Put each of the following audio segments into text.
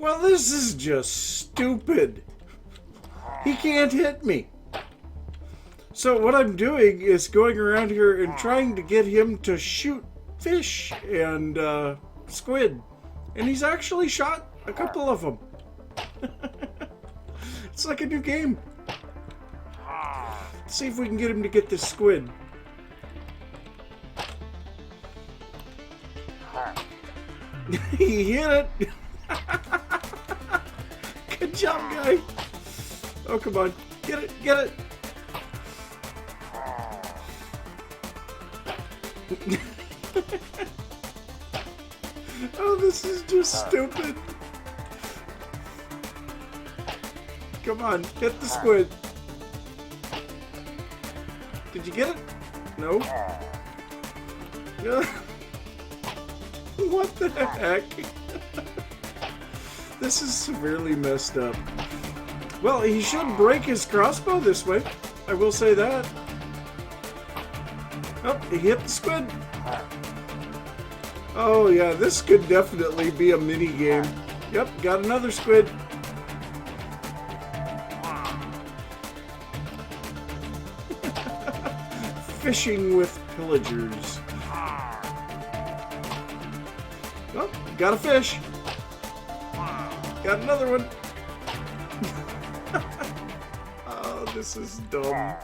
Well, this is just stupid. He can't hit me. So what I'm doing is going around here and trying to get him to shoot fish and squid. And he's actually shot a couple of them. It's like a new game. Let's see if we can get him to get this squid. He hit it. Good job, guy. Oh, come on. Get it, get it. Oh, this is just stupid. Come on, get the squid. Did you get it? No. What the heck? This is severely messed up. Well, he should break his crossbow this way. I will say that. Oh, he hit the squid. Oh yeah, this could definitely be a mini game. Yep, got another squid. Fishing with pillagers. Oh, got a fish. Got another one. Oh, this is dumb.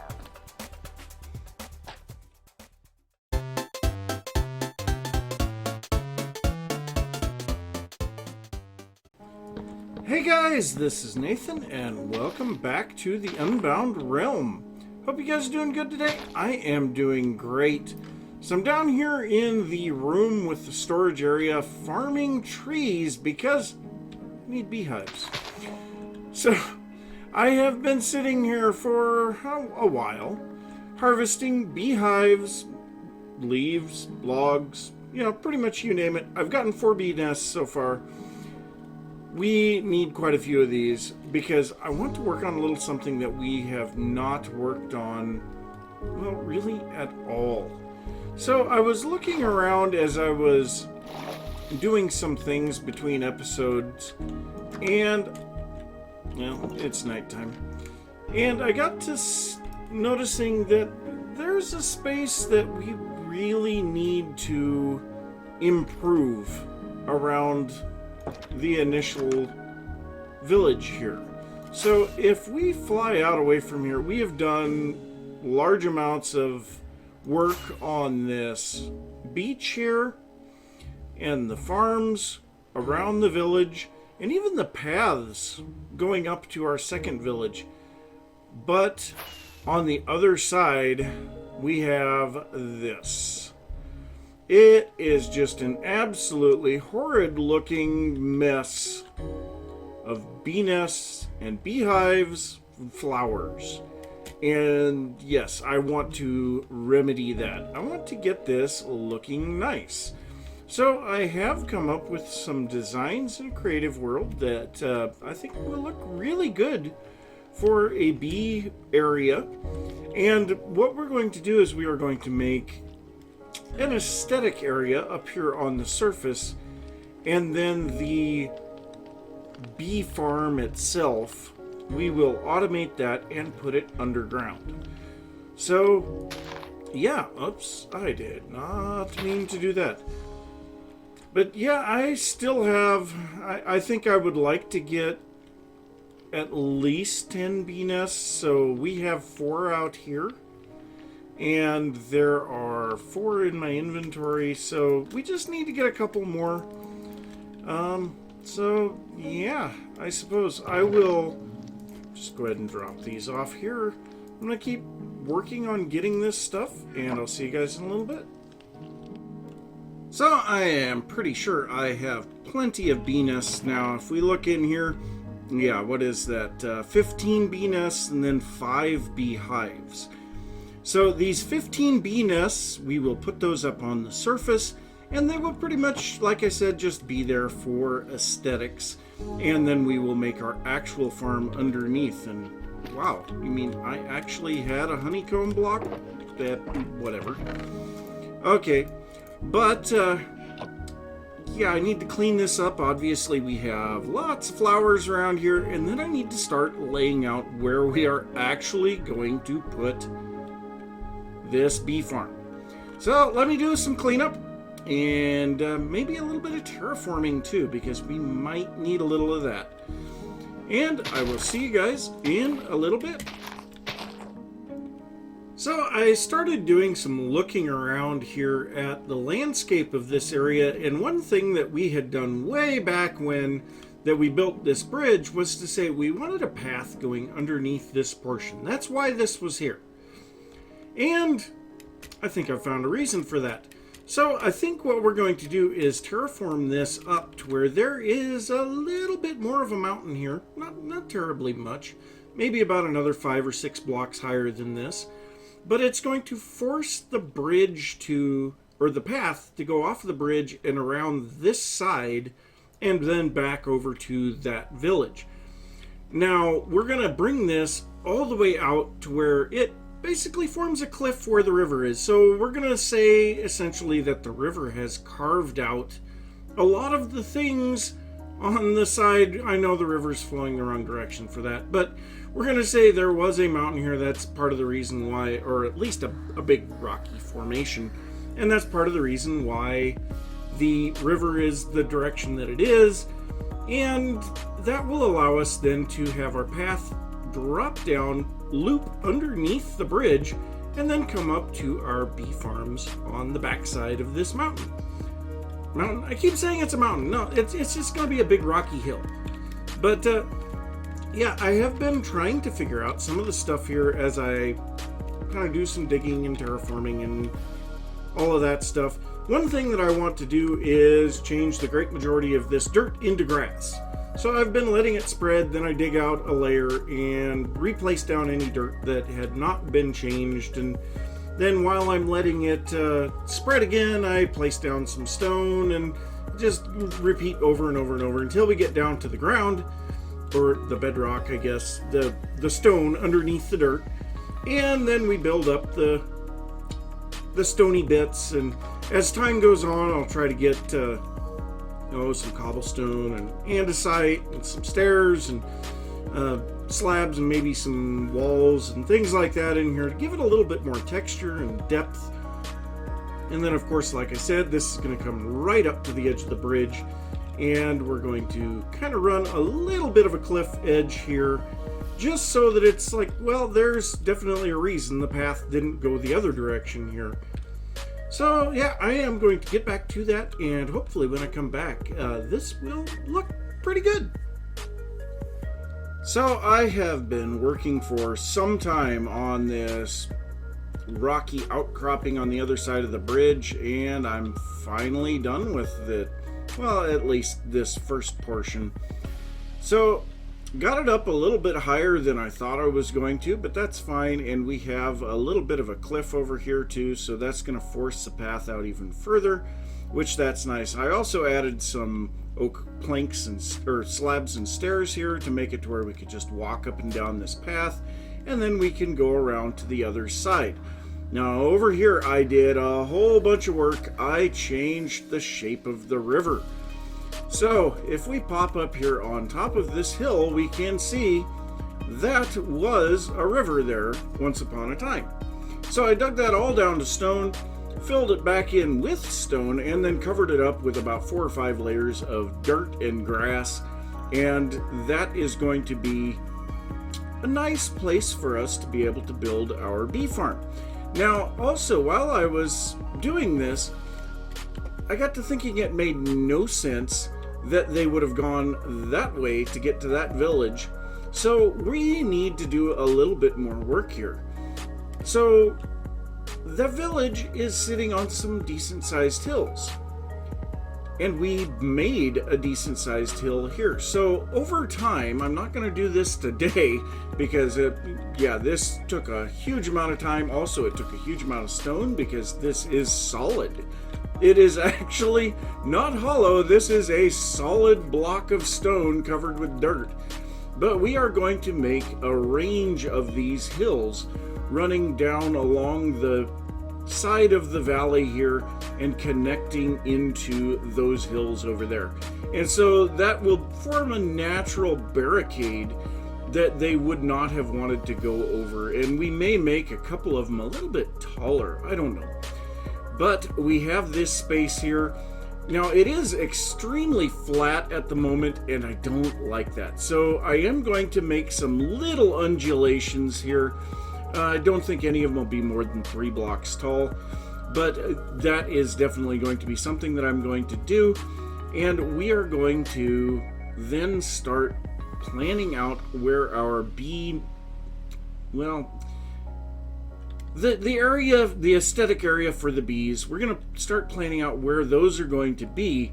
Hey guys, this is Nathan, and welcome back to the Unbound realm. Hope you guys are doing good today. I am doing great. So I'm down here in the room with the storage area farming trees because I need beehives. So I have been sitting here for a while harvesting beehives, leaves, logs, pretty much you name it. I've gotten 4 bee nests so far. We need quite a few of these because I want to work on a little something that we have not worked on, well, really at all. So I was looking around as I was doing some things between episodes, and, well, it's nighttime. And I got to noticing that there's a space that we really need to improve around the initial village here. So if we fly out away from here, we have done large amounts of work on this beach here and the farms around the village and even the paths going up to our second village. But on the other side, we have this. It is just an absolutely horrid looking mess of bee nests and beehives and flowers. And yes, I want to remedy that. I want to get this looking nice. So I have come up with some designs in Creative World that I think will look really good for a bee area. And what we're going to do is we are going to make an aesthetic area up here on the surface, and then the bee farm itself, we will automate that and put it underground. So yeah, oops, I did not mean to do that. But yeah, I still have, I think I would like to get at least 10 bee nests. So we have 4 out here, and there are 4 in my inventory, so we just need to get a couple more. So yeah, I suppose I will just go ahead and drop these off here. I'm gonna keep working on getting this stuff, and I'll see you guys in a little bit. So I am pretty sure I have plenty of bee nests now. If we look in here, yeah, what is that? 15 bee nests and then 5 beehives. So these 15 bee nests, we will put those up on the surface, and they will pretty much, like I said, just be there for aesthetics. And then we will make our actual farm underneath. And wow, you mean I actually had a honeycomb block? That, whatever. Okay, but yeah, I need to clean this up. Obviously, we have lots of flowers around here, and then I need to start laying out where we are actually going to put this bee farm. So let me do some cleanup and maybe a little bit of terraforming too, because we might need a little of that. And I will see you guys in a little bit. So I started doing some looking around here at the landscape of this area, and one thing that we had done way back when that we built this bridge was to say we wanted a path going underneath this portion. That's why this was here. And I think I found a reason for that. So I think what we're going to do is terraform this up to where there is a little bit more of a mountain here. Not terribly much. Maybe about another 5 or 6 blocks higher than this. But it's going to force the bridge to, or the path to go off the bridge and around this side and then back over to that village. Now, we're going to bring this all the way out to where it basically forms a cliff where the river is. So we're going to say essentially that the river has carved out a lot of the things on the side. I know the river's flowing the wrong direction for that, but we're going to say there was a mountain here. That's part of the reason why, or at least a big rocky formation, and that's part of the reason why the river is the direction that it is, and that will allow us then to have our path drop down, loop underneath the bridge, and then come up to our bee farms on the backside of this mountain. I keep saying it's a mountain. No, it's just going to be a big rocky hill. But yeah, I have been trying to figure out some of the stuff here as I kind of do some digging and terraforming and all of that stuff. One thing that I want to do is change the great majority of this dirt into grass. So I've been letting it spread, then I dig out a layer and replace down any dirt that had not been changed, and then while I'm letting it spread again, I place down some stone and just repeat over and over and over until we get down to the ground, or the bedrock, I guess, the stone underneath the dirt, and then we build up the stony bits, and as time goes on, I'll try to get some cobblestone and andesite and some stairs and slabs and maybe some walls and things like that in here to give it a little bit more texture and depth. And then, of course, like I said, this is going to come right up to the edge of the bridge, and we're going to kind of run a little bit of a cliff edge here just so that it's like, well, there's definitely a reason the path didn't go the other direction here. So yeah, I am going to get back to that, and hopefully when I come back, this will look pretty good. So I have been working for some time on this rocky outcropping on the other side of the bridge, and I'm finally done with it. Well, at least this first portion. So got it up a little bit higher than I thought I was going to, but that's fine. And we have a little bit of a cliff over here too, so that's going to force the path out even further, which that's nice. I also added some oak planks and slabs and stairs here to make it to where we could just walk up and down this path, and then we can go around to the other side. Now over here I did a whole bunch of work. I changed the shape of the river. So if we pop up here on top of this hill, we can see that was a river there once upon a time. So I dug that all down to stone, filled it back in with stone, and then covered it up with about 4 or 5 layers of dirt and grass, and that is going to be a nice place for us to be able to build our bee farm. Now also, while I was doing this, I got to thinking it made no sense that they would have gone that way to get to that village. So we need to do a little bit more work here. So the village is sitting on some decent sized hills, and we made a decent sized hill here. So over time, I'm not going to do this today because this took a huge amount of time. Also, it took a huge amount of stone because this is solid. It is actually not hollow. This is a solid block of stone covered with dirt. But we are going to make a range of these hills running down along the side of the valley here and connecting into those hills over there. And so that will form a natural barricade that they would not have wanted to go over. And we may make a couple of them a little bit taller. I don't know. But we have this space here. Now, it is extremely flat at the moment, and I don't like that. So I am going to make some little undulations here. I don't think any of them will be more than 3 blocks tall, but that is definitely going to be something that I'm going to do. And we are going to then start planning out where our bee, well, the area, the aesthetic area for the bees, we're going to start planning out where those are going to be.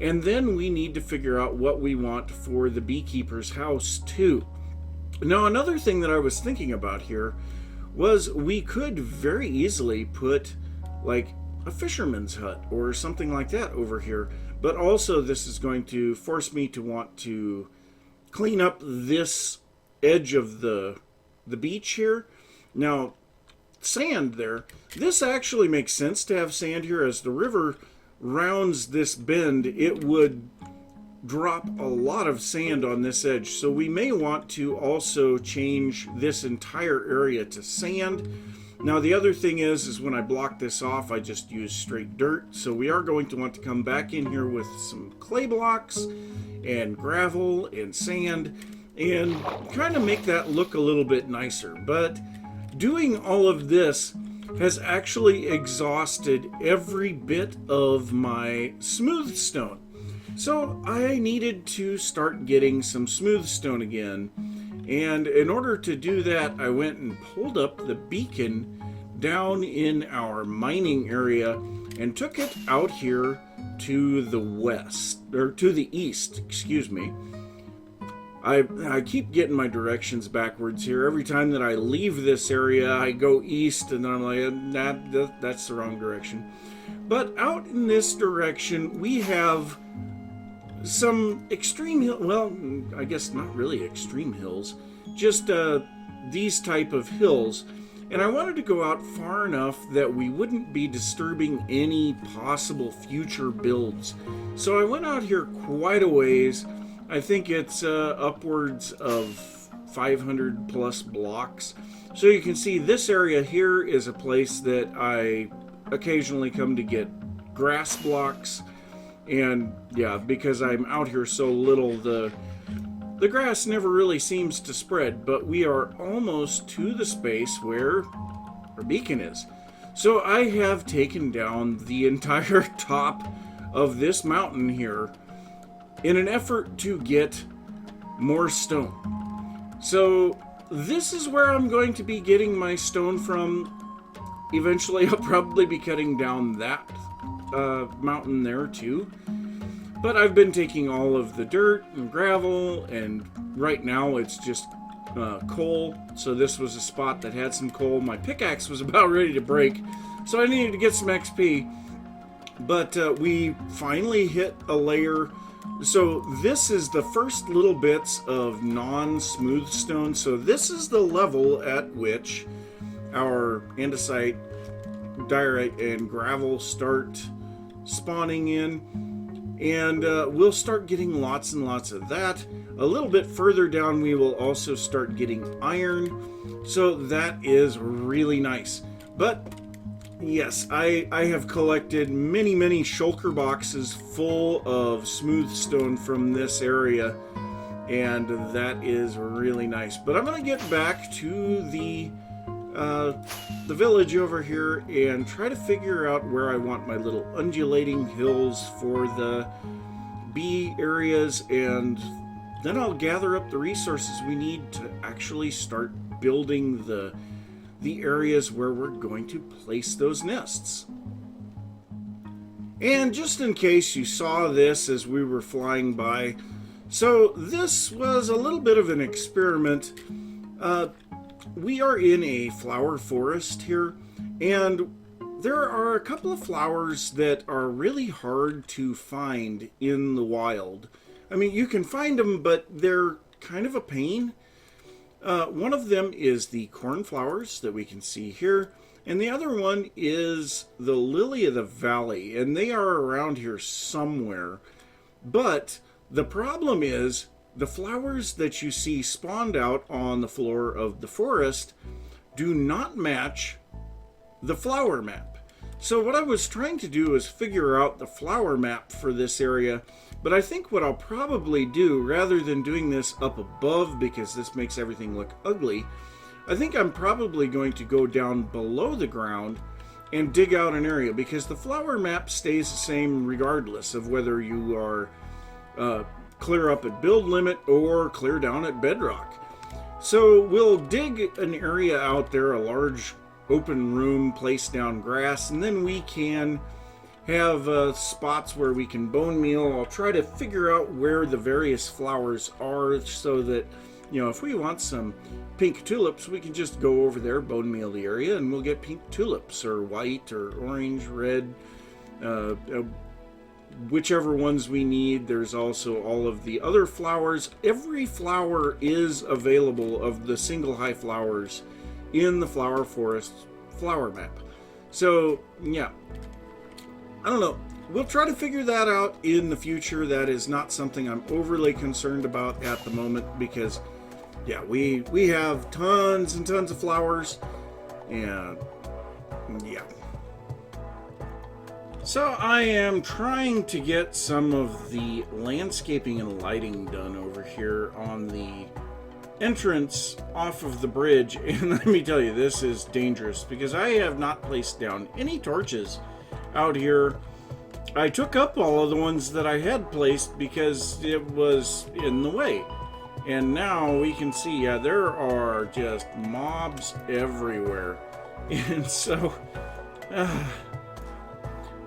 And then we need to figure out what we want for the beekeeper's house too. Now, another thing that I was thinking about here was we could very easily put like a fisherman's hut or something like that over here. But also this is going to force me to want to clean up this edge of the beach here. Now, sand there. This actually makes sense to have sand here. As the river rounds this bend, it would drop a lot of sand on this edge. So we may want to also change this entire area to sand. Now the other thing is when I block this off, I just use straight dirt. So we are going to want to come back in here with some clay blocks and gravel and sand and kind of make that look a little bit nicer. But doing all of this has actually exhausted every bit of my smooth stone. So I needed to start getting some smooth stone again. And in order to do that, I went and pulled up the beacon down in our mining area and took it out here to the west, or to the east, excuse me. I keep getting my directions backwards here. Every time that I leave this area, I go east, and then I'm like, nah, that's the wrong direction. But out in this direction, we have some extreme hill. Well, I guess not really extreme hills, just these type of hills. And I wanted to go out far enough that we wouldn't be disturbing any possible future builds. So I went out here quite a ways. I think it's upwards of 500 plus blocks. So you can see this area here is a place that I occasionally come to get grass blocks. And yeah, because I'm out here so little, the grass never really seems to spread. But we are almost to the space where our beacon is. So I have taken down the entire top of this mountain here in an effort to get more stone. So this is where I'm going to be getting my stone from. Eventually I'll probably be cutting down that mountain there too. But I've been taking all of the dirt and gravel, and right now it's just coal. So this was a spot that had some coal. My pickaxe was about ready to break, so I needed to get some XP. But we finally hit a layer. So this is the first little bits of non-smooth stone. So this is the level at which our andesite, diorite, and gravel start spawning in. And we'll start getting lots and lots of that. A little bit further down, we will also start getting iron. So that is really nice. But yes, I have collected many shulker boxes full of smooth stone from this area, and that is really nice. But I'm going to get back to the village over here and try to figure out where I want my little undulating hills for the bee areas, and then I'll gather up the resources we need to actually start building the areas where we're going to place those nests. And just in case you saw this as we were flying by, so this was a little bit of an experiment. We are in a flower forest here, and there are a couple of flowers that are really hard to find in the wild. I mean, you can find them, but they're kind of a pain. One of them is the cornflowers that we can see here, And the other one is the lily of the valley, and they are around here somewhere. But the problem is the flowers that you see spawned out on the floor of the forest do not match the flower map. So what I was trying to do is figure out the flower map for this area, but I think what I'll probably do, rather than doing this up above because this makes everything look ugly, I think I'm probably going to go down below the ground and dig out an area, because the flower map stays the same regardless of whether you are clear up at build limit or clear down at bedrock. So we'll dig an area out there, a large open room, place down grass, and then we can have spots where we can bone meal. I'll try to figure out where the various flowers are so that, you know, if we want some pink tulips, we can just go over there, bone meal the area, and we'll get pink tulips, or white, or orange, red, whichever ones we need. There's also all of the other flowers. Every flower is available of the single high flowers in the flower forest flower map. So yeah, I don't know, we'll try to figure that out in the future. That is not something I'm overly concerned about at the moment, because yeah, we have tons and tons of flowers, and yeah. So I am trying to get some of the landscaping and lighting done over here on the entrance off of the bridge, and let me tell you, this is dangerous because I have not placed down any torches out here. I took up all of the ones that I had placed because it was in the way, and now we can see, yeah, there are just mobs everywhere. And so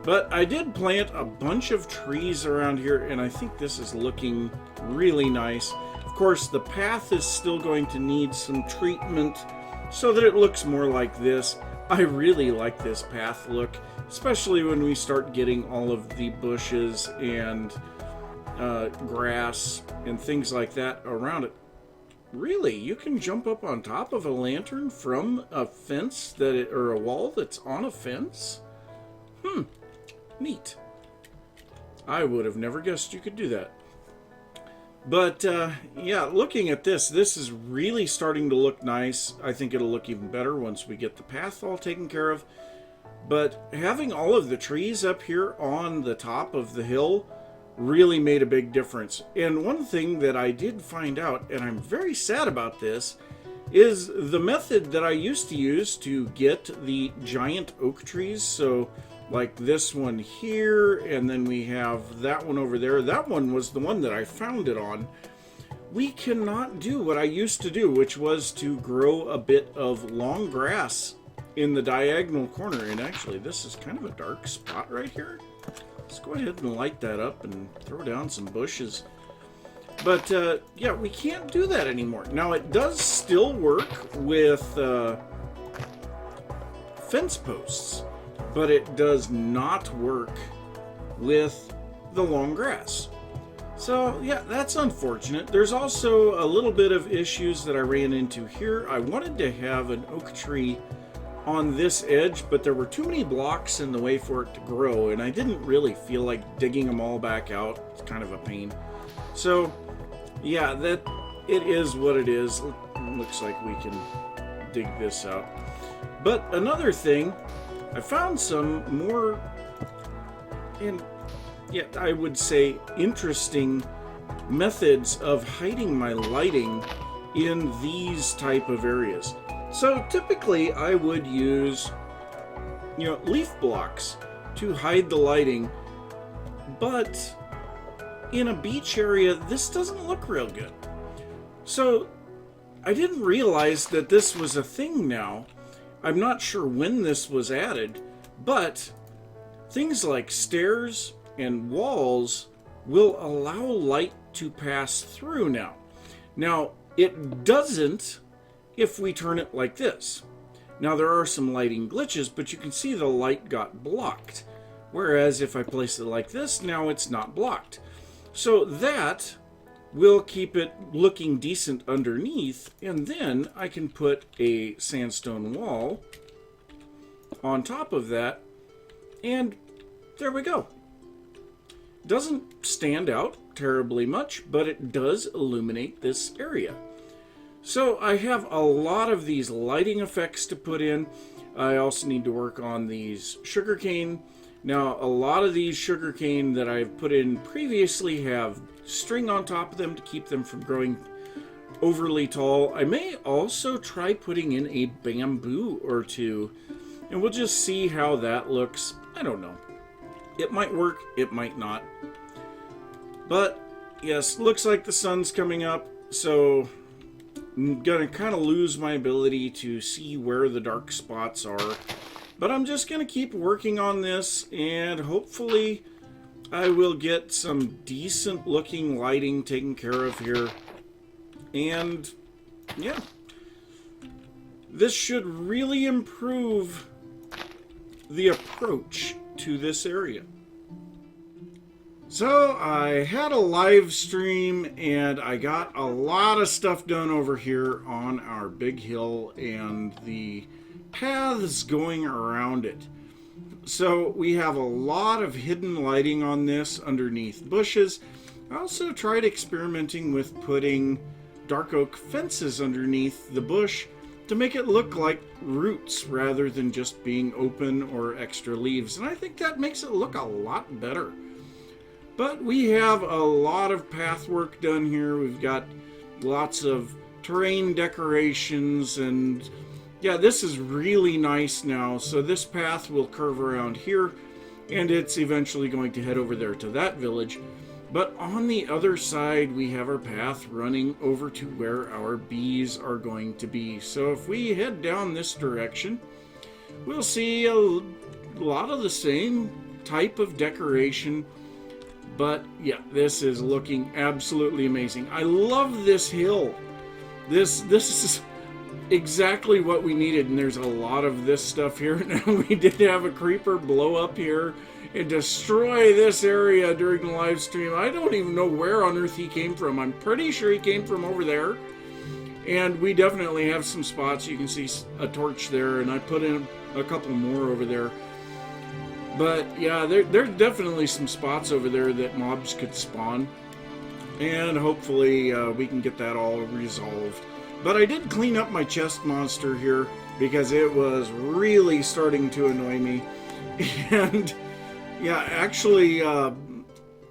but I did plant a bunch of trees around here, and I think this is looking really nice. Of course, the path is still going to need some treatment so that it looks more like this. I really like this path look, especially when we start getting all of the bushes and grass and things like that around it. Really, you can jump up on top of a lantern from a fence or a wall that's on a fence? Neat. I would have never guessed you could do that. But yeah, looking at this is really starting to look nice. I think it'll look even better once we get the path all taken care of. But having all of the trees up here on the top of the hill really made a big difference. And one thing that I did find out, and I'm very sad about this, is the method that I used to use to get the giant oak trees. So like this one here, and then we have that one over there. That one was the one that I found it on. We cannot do what I used to do, which was to grow a bit of long grass in the diagonal corner. And actually, this is kind of a dark spot right here. Let's go ahead and light that up and throw down some bushes. But yeah, we can't do that anymore. Now, it does still work with fence posts, but it does not work with the long grass. So yeah, that's unfortunate. There's also a little bit of issues that I ran into here. I wanted to have an oak tree on this edge, but there were too many blocks in the way for it to grow, and I didn't really feel like digging them all back out. It's kind of a pain. So yeah, that it is what it is. Looks like we can dig this out. But another thing, I found some more, and yet I would say interesting methods of hiding my lighting in these type of areas. So typically I would use, leaf blocks to hide the lighting, but in a beach area, this doesn't look real good. So I didn't realize that this was a thing now. I'm not sure when this was added, but things like stairs and walls will allow light to pass through now. Now, it doesn't if we turn it like this. Now, there are some lighting glitches, but you can see the light got blocked. Whereas if I place it like this, now it's not blocked. So that will keep it looking decent underneath, and then I can put a sandstone wall on top of that, and there we go. Doesn't stand out terribly much, but it does illuminate this area. So I have a lot of these lighting effects to put in. I also need to work on these sugarcane. Now, a lot of these sugarcane that I've put in previously have string on top of them to keep them from growing overly tall. I may also try putting in a bamboo or two, and we'll just see how that looks. I don't know. It might work, it might not. But, yes, looks like the sun's coming up, so I'm gonna kind of lose my ability to see where the dark spots are. But I'm just gonna keep working on this, and hopefully I will get some decent looking lighting taken care of here. And yeah, this should really improve the approach to this area. So I had a live stream and I got a lot of stuff done over here on our big hill and the paths going around it. So we have a lot of hidden lighting on this underneath bushes. I also tried experimenting with putting dark oak fences underneath the bush to make it look like roots rather than just being open or extra leaves. And I think that makes it look a lot better. But we have a lot of path work done here. We've got lots of terrain decorations, and yeah, this is really nice now. So this path will curve around here, and it's eventually going to head over there to that village. But on the other side, we have our path running over to where our bees are going to be. So if we head down this direction, we'll see a lot of the same type of decoration. But yeah, this is looking absolutely amazing. I love this hill. This is exactly what we needed, and there's a lot of this stuff here. Now, we did have a creeper blow up here and destroy this area during the live stream. I don't even know where on earth he came from. I'm pretty sure he came from over there. And we definitely have some spots. You can see a torch there, and I put in a couple more over there. But yeah, there's definitely some spots over there that mobs could spawn. And hopefully we can get that all resolved. But I did clean up my chest monster here because it was really starting to annoy me. And yeah, actually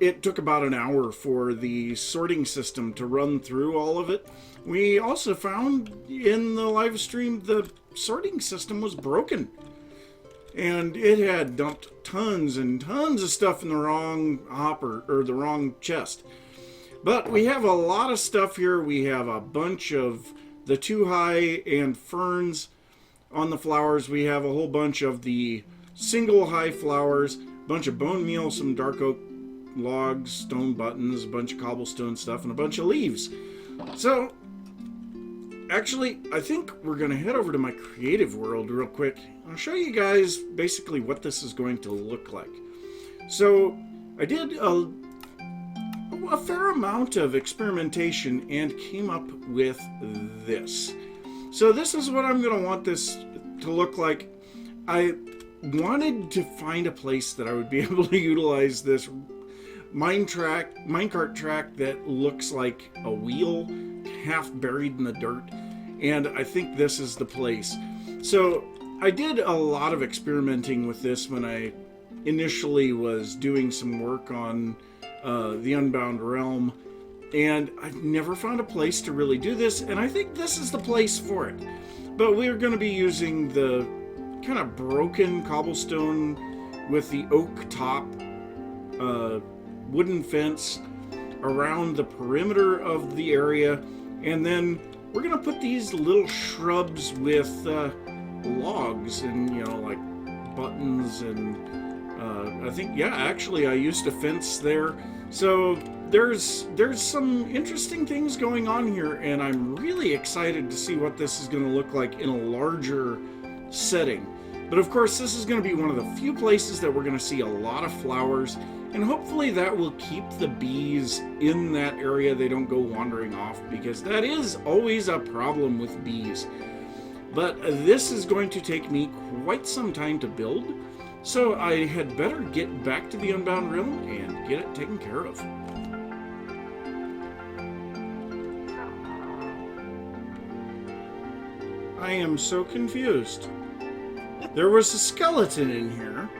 it took about an hour for the sorting system to run through all of it. We also found in the live stream the sorting system was broken. And it had dumped tons and tons of stuff in the wrong hopper, or the wrong chest. But we have a lot of stuff here. We have a bunch of the 2-high and ferns on the flowers. We have a whole bunch of the single high flowers, a bunch of bone meal, some dark oak logs, stone buttons, a bunch of cobblestone stuff, and a bunch of leaves. So, actually, I think we're going to head over to my creative world real quick. I'll show you guys basically what this is going to look like. So, I did a fair amount of experimentation and came up with this. So this is what I'm going to want this to look like. I wanted to find a place that I would be able to utilize this minecart track that looks like a wheel half buried in the dirt, and I think this is the place. So I did a lot of experimenting with this when I initially was doing some work on the Unbound realm, and I've never found a place to really do this, and I think this is the place for it. But we're going to be using the kind of broken cobblestone with the oak top wooden fence around the perimeter of the area, and then we're going to put these little shrubs with logs and, you know, like buttons, and I think, yeah, actually I used a fence there. So there's some interesting things going on here, and I'm really excited to see what this is going to look like in a larger setting. But of course, this is going to be one of the few places that we're going to see a lot of flowers, and hopefully that will keep the bees in that area. They don't go wandering off, because that is always a problem with bees. But this is going to take me quite some time to build, so I had better get back to the Unbound Realm and get it taken care of. I am so confused. There was a skeleton in here.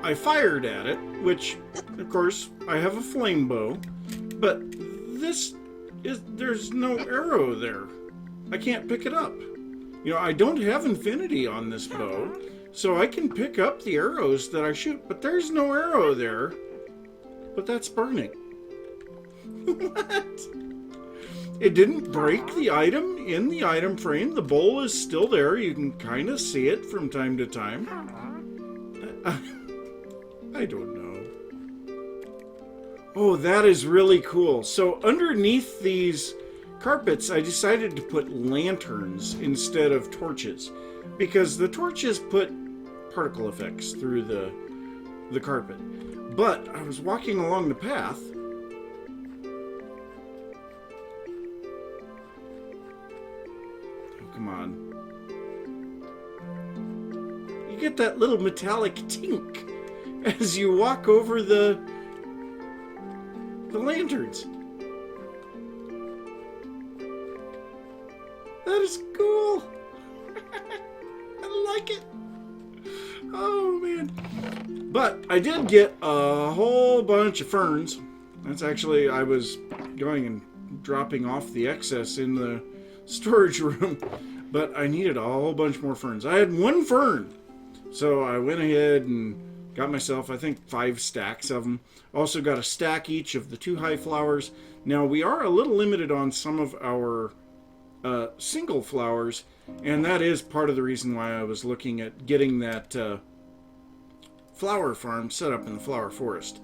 I fired at it, which, of course, I have a flame bow, but there's no arrow there. I can't pick it up. You know, I don't have infinity on this bow, so I can pick up the arrows that I shoot, but there's no arrow there. But that's burning. What? It didn't break the item in the item frame. The bowl is still there. You can kind of see it from time to time. I don't know. Oh, that is really cool. So underneath these carpets, I decided to put lanterns instead of torches, because the torches put particle effects through the carpet. But I was walking along the path, oh, come on, you get that little metallic tink as you walk over the lanterns. That is cool. I like it. Oh, man. But I did get a whole bunch of ferns. That's actually, I was going and dropping off the excess in the storage room. But I needed a whole bunch more ferns. I had one fern. So I went ahead and got myself, I think, 5 stacks of them. Also got a stack each of the 2 high flowers. Now, we are a little limited on some of our single flowers, and that is part of the reason why I was looking at getting that flower farm set up in the flower forest.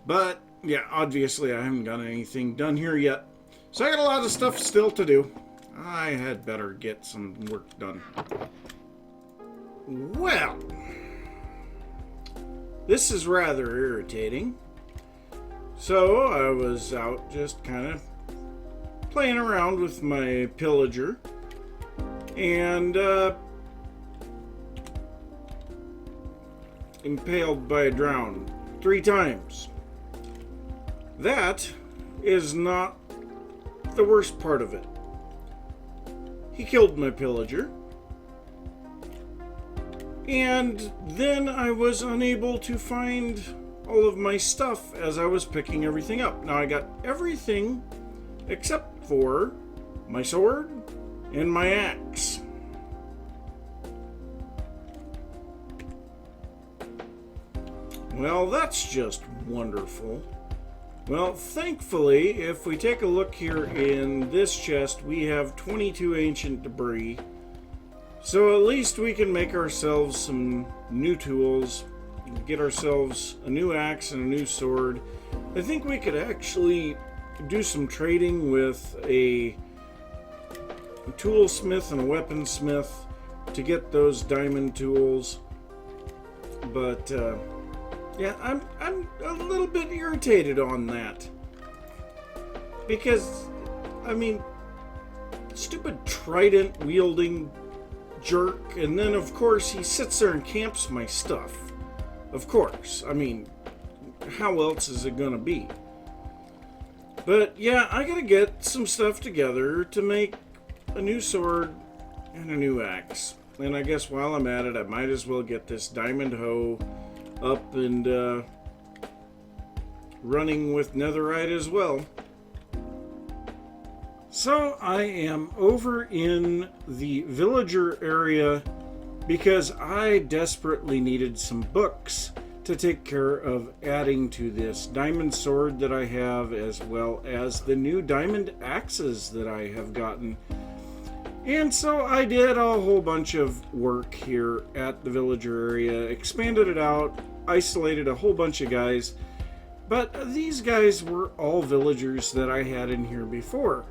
But yeah, obviously I haven't got anything done here yet, so I got a lot of stuff still to do. I had better get some work done. Well, this is rather irritating. So I was out just kind of playing around with my pillager, and impaled by a drown 3 times. That is not the worst part of it. He killed my pillager, and then I was unable to find all of my stuff as I was picking everything up. Now I got everything except for my sword and my axe. Well, that's just wonderful. Well, thankfully, if we take a look here in this chest, we have 22 ancient debris. So at least we can make ourselves some new tools, get ourselves a new axe and a new sword. I think we could actually do some trading with a toolsmith and a weaponsmith to get those diamond tools. But yeah, I'm a little bit irritated on that, because I mean, stupid trident wielding jerk, and then of course he sits there and camps my stuff. Of course, I mean, how else is it gonna be? But yeah, I gotta get some stuff together to make a new sword and a new axe. And I guess while I'm at it, I might as well get this diamond hoe up and running with netherite as well. So I am over in the villager area because I desperately needed some books to take care of adding to this diamond sword that I have, as well as the new diamond axes that I have gotten. And so I did a whole bunch of work here at the villager area, expanded it out, isolated a whole bunch of guys, but these guys were all villagers that I had in here before,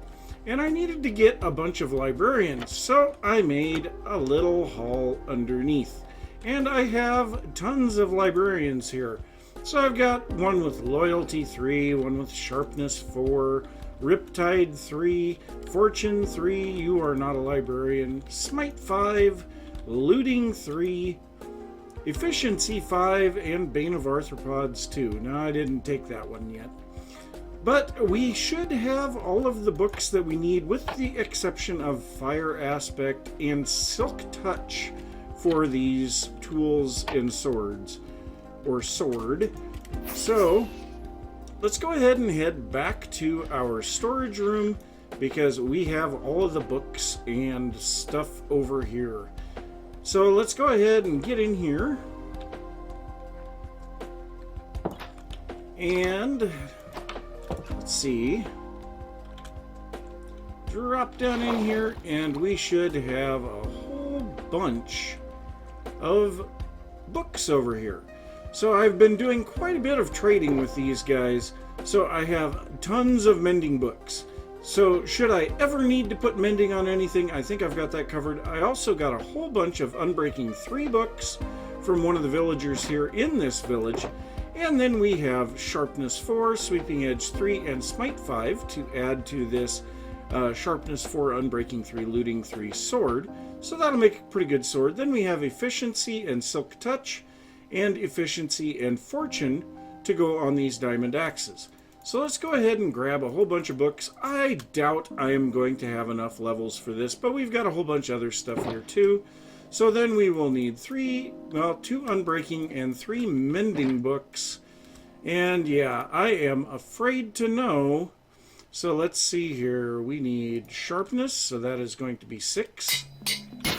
and I needed to get a bunch of librarians, so I made a little hall underneath. And I have tons of librarians here. So I've got one with loyalty 3, one with sharpness 4, riptide 3, fortune 3, you are not a librarian, smite 5, looting 3, efficiency 5, and bane of arthropods 2. No, I didn't take that one yet. But we should have all of the books that we need, with the exception of Fire Aspect and Silk Touch for these tools and swords, or sword. So let's go ahead and head back to our storage room, because we have all of the books and stuff over here. So let's go ahead and get in here. And let's see. Drop down in here, and we should have a whole bunch of books over here. So I've been doing quite a bit of trading with these guys, so I have tons of mending books. So should I ever need to put mending on anything, I think I've got that covered. I also got a whole bunch of Unbreaking 3 books from one of the villagers here in this village. And then we have Sharpness 4, Sweeping Edge 3, and Smite 5 to add to this Sharpness 4, Unbreaking 3, Looting 3 sword. So that'll make a pretty good sword. Then we have Efficiency and Silk Touch, and Efficiency and Fortune to go on these diamond axes. So let's go ahead and grab a whole bunch of books. I doubt I am going to have enough levels for this, but we've got a whole bunch of other stuff here too. So then we will need 2 Unbreaking and 3 Mending books. And yeah, I am afraid to know. So let's see here. We need Sharpness, so that is going to be 6.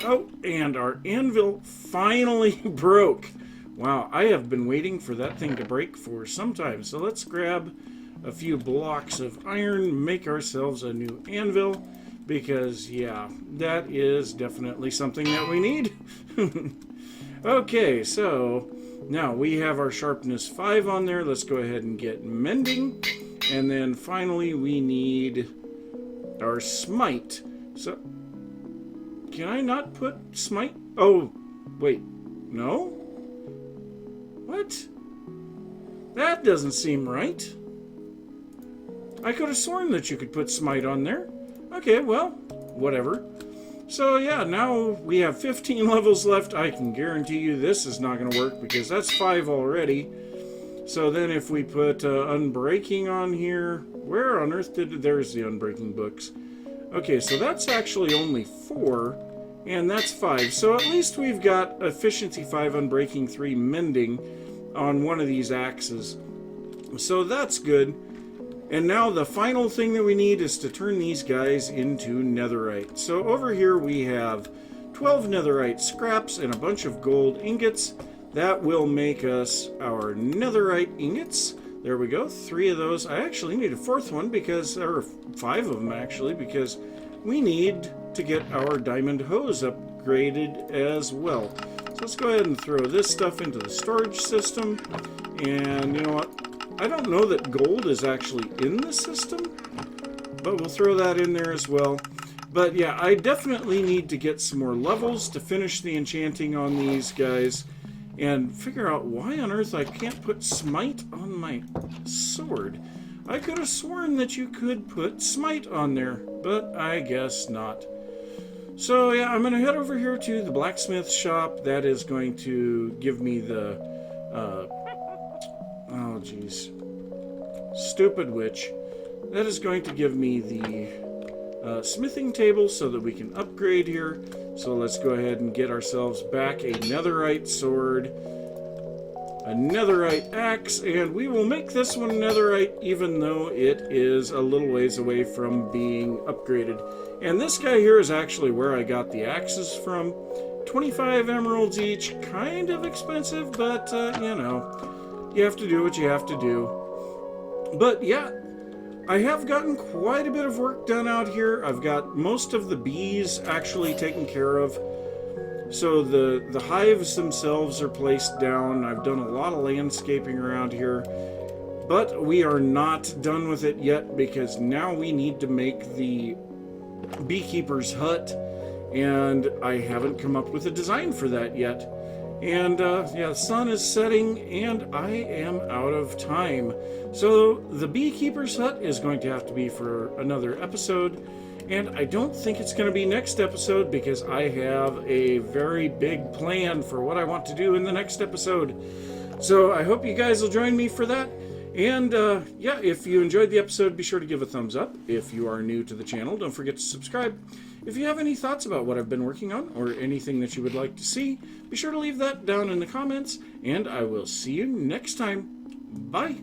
Oh, and our anvil finally broke. Wow, I have been waiting for that thing to break for some time. So let's grab a few blocks of iron, make ourselves a new anvil, because yeah, that is definitely something that we need. Okay, so now we have our Sharpness 5 on there. Let's go ahead and get Mending. And then finally we need our Smite. So can I not put Smite? Oh, wait, no? What? That doesn't seem right. I could have sworn that you could put Smite on there. Okay, well, whatever. So yeah, now we have 15 levels left. I can guarantee you this is not going to work, because that's 5 already. So then if we put Unbreaking on here, where on earth there's the Unbreaking books. Okay, so that's actually only 4, and that's 5. So at least we've got Efficiency 5, Unbreaking 3, Mending on one of these axes. So that's good. And now the final thing that we need is to turn these guys into netherite. So over here we have 12 netherite scraps and a bunch of gold ingots. That will make us our netherite ingots. There we go, 3 of those. I actually need a 4th one, because, or 5 of them actually, because we need to get our diamond hose upgraded as well. So let's go ahead and throw this stuff into the storage system. And you know what? I don't know that gold is actually in the system, but we'll throw that in there as well. But yeah, I definitely need to get some more levels to finish the enchanting on these guys, and figure out why on earth I can't put Smite on my sword. I could have sworn that you could put Smite on there, but I guess not. So yeah, I'm going to head over here to the blacksmith shop. That is going to give me the... oh, geez. Stupid witch. That is going to give me the smithing table so that we can upgrade here. So let's go ahead and get ourselves back a netherite sword, a netherite axe, and we will make this one netherite even though it is a little ways away from being upgraded. And this guy here is actually where I got the axes from. 25 emeralds each, kind of expensive, but you know, you have to do what you have to do. But yeah, I have gotten quite a bit of work done out here. I've got most of the bees actually taken care of. So the hives themselves are placed down. I've done a lot of landscaping around here. But we are not done with it yet, because now we need to make the beekeeper's hut. And I haven't come up with a design for that yet. And yeah, the sun is setting and I am out of time. So the beekeeper's hut is going to have to be for another episode. And I don't think it's going to be next episode because I have a very big plan for what I want to do in the next episode. So I hope you guys will join me for that. And yeah, if you enjoyed the episode, be sure to give a thumbs up. If you are new to the channel, don't forget to subscribe. If you have any thoughts about what I've been working on or anything that you would like to see, be sure to leave that down in the comments. And I will see you next time. Bye.